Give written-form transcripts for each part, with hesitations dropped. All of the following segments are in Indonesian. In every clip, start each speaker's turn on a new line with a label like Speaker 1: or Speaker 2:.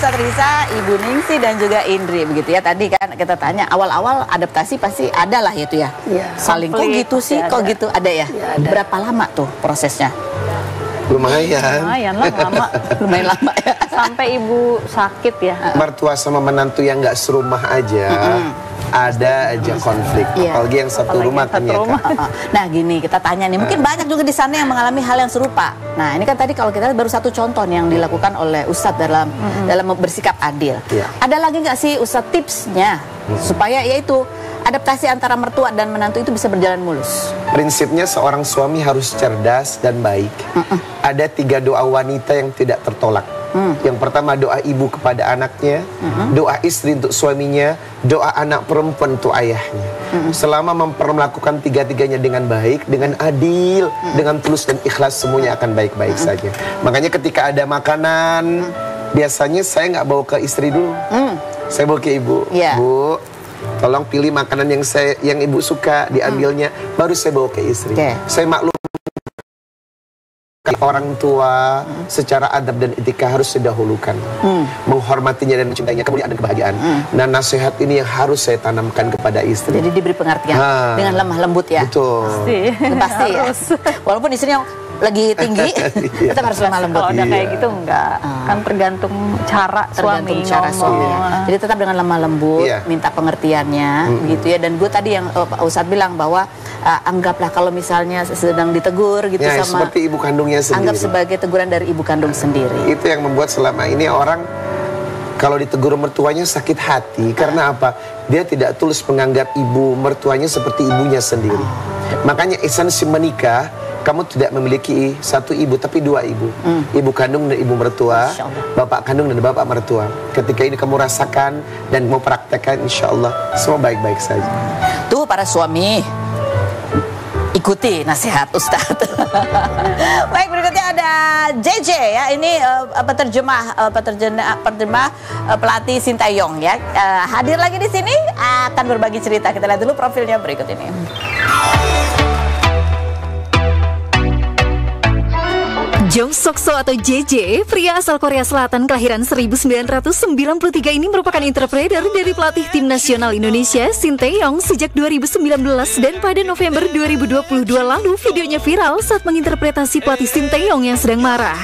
Speaker 1: Ustadz Risa, Ibu Ningsi dan juga Indri begitu ya. Tadi kan kita tanya awal-awal adaptasi pasti ada lah itu ya. Saling kok gitu sih, kok gitu ada ya. Berapa lama tuh prosesnya?
Speaker 2: Lumayan
Speaker 1: lah lama, lumayan lama ya.
Speaker 3: Sampai ibu sakit ya.
Speaker 2: Mertua sama menantu yang nggak serumah aja, ada aja konflik. Apalagi yang satu rumah kan ya Kak.
Speaker 1: Nah gini kita tanya nih, mungkin banyak juga di sana yang mengalami hal yang serupa. Nah ini kan tadi kalau kita baru satu contoh nih yang dilakukan oleh Ustadz dalam bersikap adil. Ada lagi nggak sih Ustadz tipsnya supaya yaitu adaptasi antara mertua dan menantu itu bisa berjalan mulus?
Speaker 2: Prinsipnya seorang suami harus cerdas dan baik. Ada 3 doa wanita yang tidak tertolak. Yang pertama doa ibu kepada anaknya, doa istri untuk suaminya, doa anak perempuan untuk ayahnya. Selama melakukan 3-tiganya dengan baik, dengan adil, dengan tulus dan ikhlas, semuanya akan baik-baik saja. Makanya ketika ada makanan, biasanya saya nggak bawa ke istri dulu, saya bawa ke ibu. Bu, tolong pilih makanan yang ibu suka, diambilnya, baru saya bawa ke istri. Saya maklum orang tua secara adab dan etika harus didahulukan, menghormatinya dan mencintainya, kemuliaan dan kebahagiaan. Nah nasihat ini yang harus saya tanamkan kepada istri.
Speaker 1: Jadi diberi pengertian dengan lemah lembut ya.
Speaker 2: Betul.
Speaker 1: Pasti ya. Walaupun istrinya lagi tinggi, tetap harus lemah lembut.
Speaker 3: Kalau udah kayak gitu enggak, kan tergantung cara suami ngomong.
Speaker 1: Jadi tetap dengan lemah lembut, minta pengertiannya, gitu ya. Dan gue tadi yang Ustadz bilang bahwa anggaplah kalau misalnya sedang ditegur gitu sama
Speaker 2: seperti ibu kandungnya sendiri.
Speaker 1: Anggap sebagai teguran dari ibu kandung sendiri.
Speaker 2: Itu yang membuat selama ini orang kalau ditegur mertuanya sakit hati. Karena apa? Dia tidak tulus menganggap ibu mertuanya seperti ibunya sendiri. Makanya esensi menikah, kamu tidak memiliki satu ibu tapi 2 ibu. Ibu kandung dan ibu mertua, bapak kandung dan bapak mertua. Ketika ini kamu rasakan dan mau praktekkan, insya Allah semua baik-baik saja.
Speaker 1: Tuh para suami, ikuti nasihat Ustadz. Baik, berikutnya ada JJ ya. Ini penerjemah pelatih Sintayong ya. Hadir lagi di sini akan berbagi cerita. Kita lihat dulu profilnya berikut ini.
Speaker 4: Jong Sokso atau JJ, pria asal Korea Selatan kelahiran 1993 ini merupakan interpreter dari pelatih tim nasional Indonesia Sintayong sejak 2019 dan pada November 2022 lalu videonya viral saat menginterpretasi pelatih Sintayong yang sedang marah.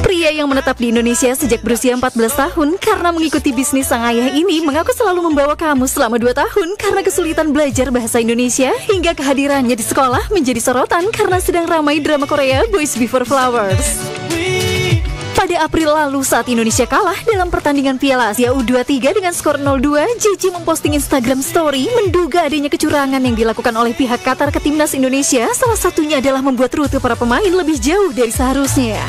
Speaker 4: Pria yang menetap di Indonesia sejak berusia 14 tahun karena mengikuti bisnis sang ayah ini mengaku selalu membawa kamus selama 2 tahun karena kesulitan belajar bahasa Indonesia hingga kehadirannya di sekolah menjadi sorotan karena sedang ramai drama Korea Boys Before Flowers. Pada April lalu saat Indonesia kalah dalam pertandingan Piala Asia U23 dengan skor 0-2, JJ memposting Instagram story menduga adanya kecurangan yang dilakukan oleh pihak Qatar ke timnas Indonesia. Salah satunya adalah membuat rute para pemain lebih jauh dari seharusnya.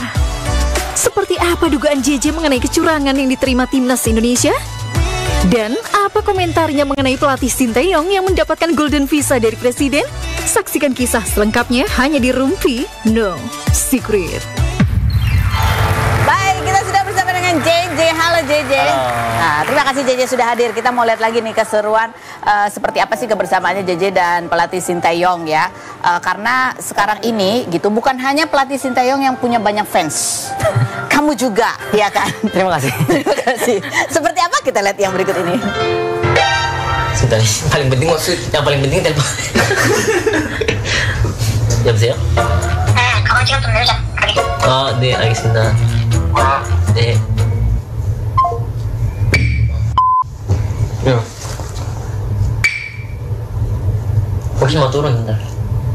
Speaker 4: Seperti apa dugaan JJ mengenai kecurangan yang diterima timnas Indonesia? Dan apa komentarnya mengenai pelatih Sintayong yang mendapatkan golden visa dari presiden? Saksikan kisah selengkapnya hanya di Rumpi No Secret.
Speaker 1: Baik, kita sudah bersama dengan JJ. Halo JJ. Nah, terima kasih JJ sudah hadir. Kita mau lihat lagi nih keseruan seperti apa sih kebersamaannya JJ dan pelatih Sintayong ya. Karena sekarang ini gitu bukan hanya pelatih Sintayong yang punya banyak fans. Kamu juga, ya kan?
Speaker 5: Terima kasih.
Speaker 1: Terima kasih. Seperti apa kita lihat yang berikut ini?
Speaker 5: Sebentar, paling penting yang paling penting telepon. 여보세요?
Speaker 6: 가방 지갑 좀 내려줘.
Speaker 5: 네, 알겠습니다. 네. 야. 혹시 mau turun bentar?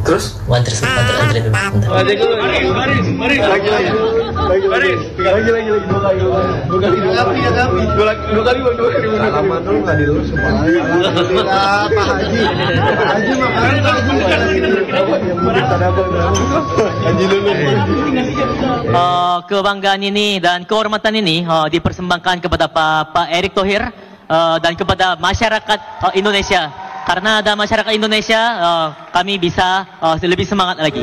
Speaker 5: Terus? Anterin dulu bentar. Kebanggaan ini dan kehormatan ini dipersembahkan kepada Pak Erick Thohir dan kepada masyarakat Indonesia. Karena ada masyarakat Indonesia, kami bisa lebih semangat lagi.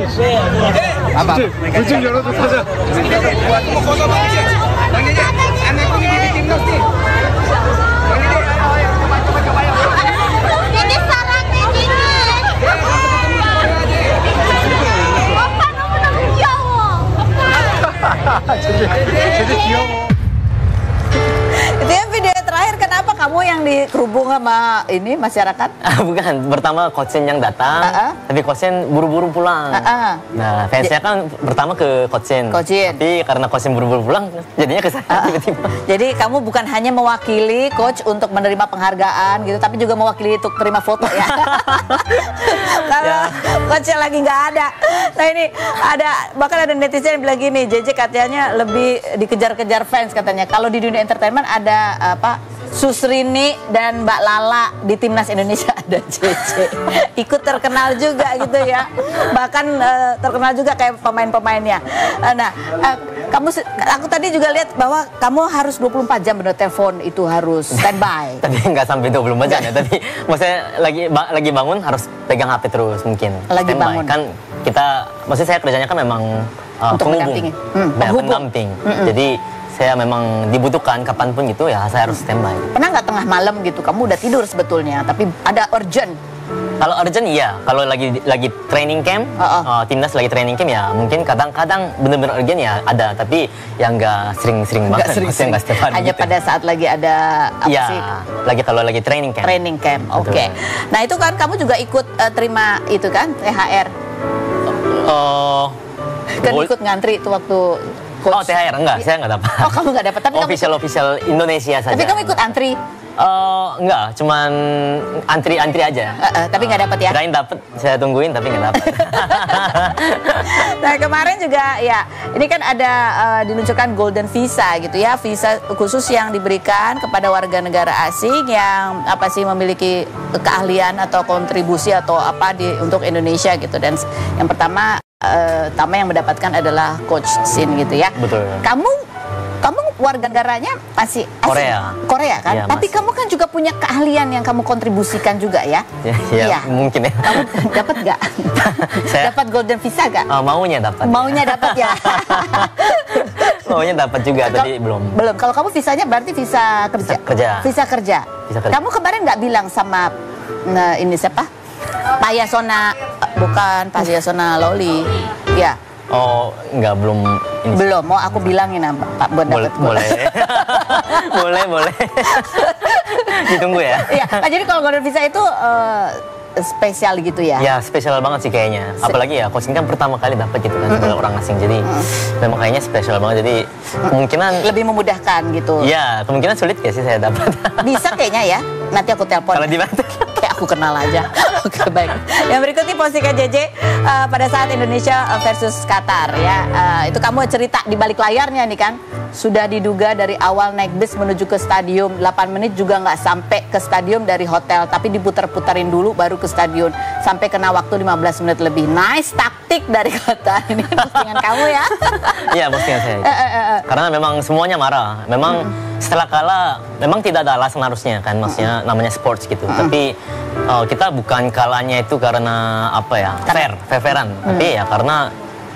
Speaker 1: yang dikerubung sama ini masyarakat?
Speaker 7: Bukan, pertama coach yang datang, tapi coach buru-buru pulang. Nah, fansnya kan pertama ke coach, tapi karena coach buru-buru pulang, jadinya ke saya tiba-tiba.
Speaker 1: Jadi kamu bukan hanya mewakili coach untuk menerima penghargaan gitu, tapi juga mewakili untuk terima foto ya. Kalau coachnya lagi nggak ada. Nah ini bahkan ada netizen yang bilang gini, JJ katanya lebih dikejar-kejar fans katanya. Kalau di dunia entertainment ada Susrini dan Mbak Lala, di timnas Indonesia ada JJ. Ikut terkenal juga gitu ya. Bahkan terkenal juga kayak pemain-pemainnya. Nah, aku tadi juga lihat bahwa kamu harus 24 jam bener telepon itu harus standby.
Speaker 7: Tapi nggak sampai 24 jam ya. Tapi maksudnya lagi bangun harus pegang HP terus mungkin.
Speaker 1: Lagi
Speaker 7: standby.
Speaker 1: bangun.
Speaker 7: Kan maksudnya saya kerjanya kan memang
Speaker 1: untuk
Speaker 7: penghubung, pendamping. Jadi saya memang dibutuhkan kapanpun gitu ya, saya harus standby.
Speaker 1: Pernah nggak tengah malam gitu, kamu udah tidur sebetulnya, tapi ada urgent?
Speaker 7: Kalau urgent iya, kalau lagi training camp, timnas lagi training camp ya mungkin kadang-kadang bener-bener urgent ya ada, tapi yang nggak sering-sering banget, nggak setiap hari.
Speaker 1: Hanya gitu. Pada saat lagi ada apa sih?
Speaker 7: Kalau lagi training camp.
Speaker 1: Training camp, oke. Nah itu kan kamu juga ikut terima itu kan THR? Kan ikut ngantri itu waktu coach.
Speaker 7: Oh THR enggak, saya nggak dapat.
Speaker 1: Oh kamu nggak dapat, tapi
Speaker 7: official Indonesia saja.
Speaker 1: Tapi kamu ikut antri?
Speaker 7: Enggak, cuman antri aja.
Speaker 1: Tapi nggak dapat ya?
Speaker 7: Kirain dapat, saya tungguin tapi nggak dapat.
Speaker 1: Nah kemarin juga ya, ini kan ada diluncurkan Golden Visa gitu ya, visa khusus yang diberikan kepada warga negara asing yang memiliki keahlian atau kontribusi atau untuk Indonesia gitu. Dan yang pertama yang mendapatkan adalah Coach Shin gitu ya.
Speaker 7: Betul.
Speaker 1: Kamu warga negaranya masih asing? Korea kan?
Speaker 7: Ya,
Speaker 1: tapi kamu kan juga punya keahlian yang kamu kontribusikan juga ya?
Speaker 7: Iya. Mungkin ya.
Speaker 1: Kamu dapat nggak? Dapat Golden Visa nggak?
Speaker 7: Maunya dapat.
Speaker 1: Maunya dapat ya.
Speaker 7: Maunya dapat juga, tadi belum.
Speaker 1: Belum. Kalau kamu visanya berarti visa kerja. Visa kerja. Kamu kemarin nggak bilang sama ini siapa? Pak Yasona, bukan Pak Yasona Loli, ya.
Speaker 7: Oh, enggak, belum.
Speaker 1: Belum, mau aku bilangin Pak buat dapat.
Speaker 7: Boleh. boleh. Ditunggu ya.
Speaker 1: Iya, jadi kalau Golden Visa itu spesial gitu ya?
Speaker 7: Ya, spesial banget sih kayaknya. Apalagi ya, coaching kan pertama kali dapat gitu kan sebagai orang asing. Jadi memang kayaknya spesial banget. Jadi kemungkinan
Speaker 1: lebih memudahkan gitu.
Speaker 7: Ya, kemungkinan sulit ya sih saya dapat.
Speaker 1: Bisa kayaknya ya. Nanti aku telepon.
Speaker 7: Kalau dibantu.
Speaker 1: Kayak aku kenal aja. Oke, baik. Yang berikutnya postingan JJ pada saat Indonesia versus Qatar ya. Itu kamu cerita di balik layarnya nih kan. Sudah diduga dari awal naik bis menuju ke stadium, 8 menit juga nggak sampai ke stadium dari hotel, tapi diputar-putarin dulu baru ke stadion. Sampai kena waktu 15 menit lebih. Nice taktik dari Qatar. Ini postingan kamu ya.
Speaker 7: Iya, postingan saya. Karena memang semuanya marah. Memang setelah kalah, memang tidak ada alasan harusnya kan, maksudnya namanya sports gitu. Tapi kita bukan kalahnya itu karena fairan. Tapi ya karena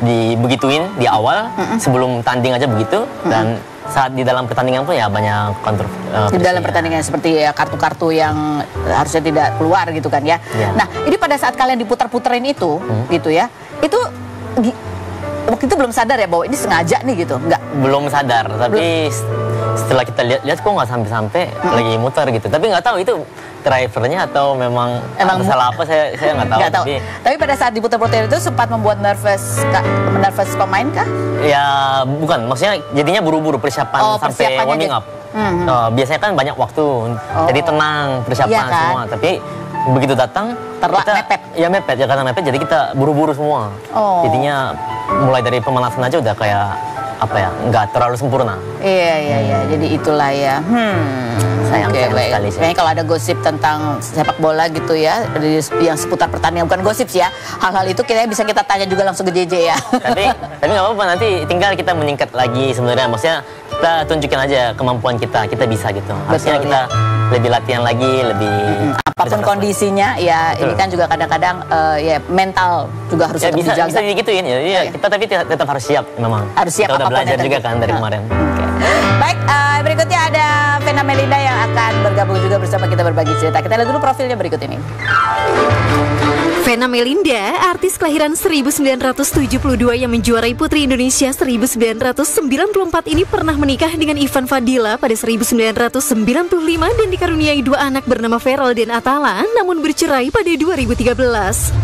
Speaker 7: dibegituin di awal sebelum tanding aja begitu, dan saat di dalam pertandingan pun ya banyak
Speaker 1: di dalam pertandingan seperti ya kartu-kartu yang harusnya tidak keluar gitu kan ya. Nah ini pada saat kalian diputar-puterin itu gitu ya, itu waktu itu belum sadar ya bahwa ini sengaja nih gitu? Enggak? Belum sadar, tapi
Speaker 7: setelah kita lihat kok nggak sampai lagi muter gitu. Tapi nggak tahu itu drivernya atau memang salah apa, saya nggak tahu.
Speaker 1: Tapi pada saat diputar-putar itu sempat membuat nervous pemain kah?
Speaker 7: Ya bukan, maksudnya jadinya buru-buru persiapan sampai warming up. Biasanya kan banyak waktu, jadi tenang persiapan semua. Tapi begitu datang mepet ya, karena mepet jadi kita buru-buru semua. Jadinya mulai dari pemanasan aja udah kayak nggak terlalu sempurna.
Speaker 1: Iya, jadi itulah ya.
Speaker 7: Sayang sekali sih.
Speaker 1: Kayaknya kalau ada gosip tentang sepak bola gitu ya, yang seputar pertandingan, bukan gosip sih ya, hal-hal itu bisa kita tanya juga langsung ke JJ ya.
Speaker 7: Tapi nggak apa-apa, nanti tinggal kita meningkat lagi sebenarnya. Maksudnya kita tunjukin aja kemampuan kita bisa gitu. Harusnya kita lebih latihan lagi, lebih
Speaker 1: apapun kondisinya ya. Ini kan juga kadang-kadang ya mental juga harus tetap dijaga.
Speaker 7: Bisa digituin ya. Kita tapi tetap harus siap memang.
Speaker 1: Harus siap.
Speaker 7: Kita udah belajar juga kan dari kemarin.
Speaker 1: Baik, berikutnya ada Vena Melinda yang akan bergabung juga bersama kita berbagi cerita. Kita lihat dulu profilnya berikut ini.
Speaker 4: Vena Melinda, artis kelahiran 1972 yang menjuarai Putri Indonesia 1994 ini pernah menikah dengan Ivan Fadila pada 1995 dan dikaruniai 2 anak bernama Feral dan Atala, namun bercerai pada 2013.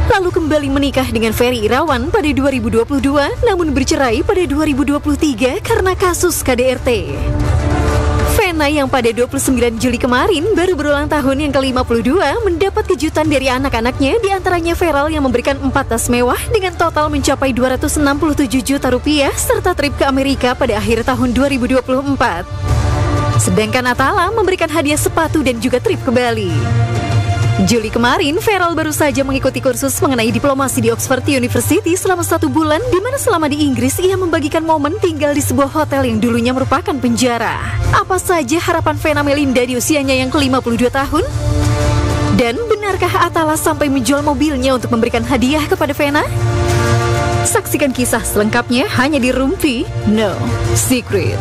Speaker 4: Lalu kembali menikah dengan Ferry Irawan pada 2022, namun bercerai pada 2023 karena kasus KDRT. Vena yang pada 29 Juli kemarin baru berulang tahun yang ke-52 mendapat kejutan dari anak-anaknya, diantaranya Feral yang memberikan 4 tas mewah dengan total mencapai 267 juta rupiah serta trip ke Amerika pada akhir tahun 2024. Sedangkan Atala memberikan hadiah sepatu dan juga trip ke Bali. Juli kemarin, Feral baru saja mengikuti kursus mengenai diplomasi di Oxford University selama 1 bulan, di mana selama di Inggris ia membagikan momen tinggal di sebuah hotel yang dulunya merupakan penjara. Apa saja harapan Vena Melinda di usianya yang ke-52 tahun? Dan benarkah Atala sampai menjual mobilnya untuk memberikan hadiah kepada Vena? Saksikan kisah selengkapnya hanya di Rumpi No Secret.